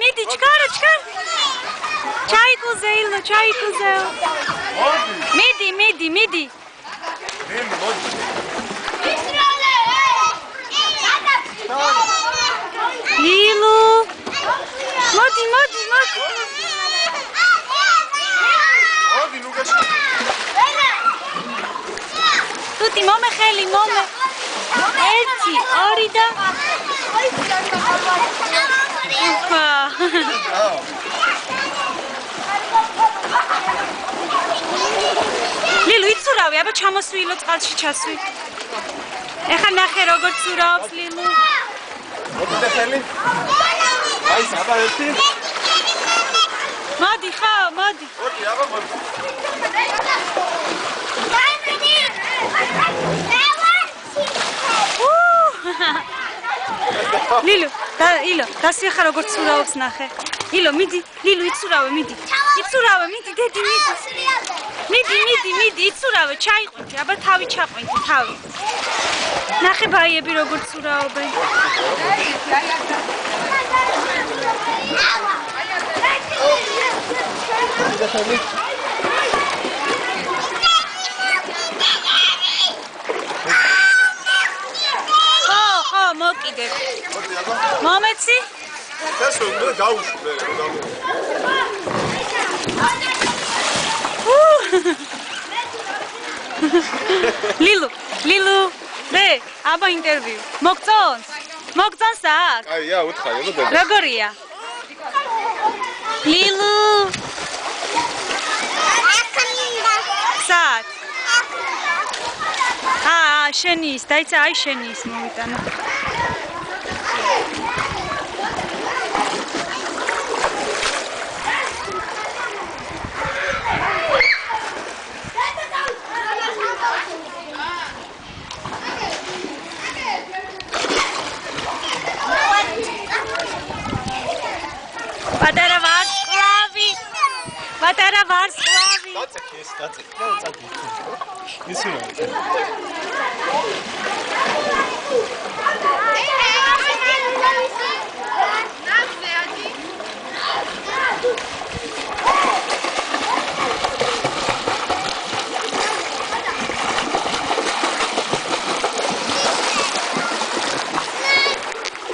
მიდი, ჩქარა. ჩაიკუზე ილო, ჩაიკუზე. მიდი. ლილუ. მოდი. მოდი, ნუგაში. ტუტი მომეხელი. 1, 2 და ლილუ იცურავი, აბა ჩამოსვილო წყალში ჩასვი. ეხა ნახე როგორ ცურავს ლილუ. მოდი და ხელი. აი, აბა ერთი. მოდი. მოდი, აბა მოდი. ლილუ, დასვი ხა როგორ ცურავს ნახე. ილო, მიდი, ლილუ იცურავე, მიდი, დედი, მიდი, იცურავე, ჩაიყვინდი, აბა თავი ჩაყვინდი, თავი. ნახე ბაიები როგორ ცურავენ. ხო, მოკიდე. მომეცი? დასო, მე დაუშვე. ლილუ, მე, აბა ინტერვიუ. მოგწონს აქ? აია, უთხარი, აბა. როგორია? ლილუ. სად? შენი ის, დაიცა, აი შენი ის მოვიტანა. პატარა ვარსკვლავი. დაწეკი. ისე რა.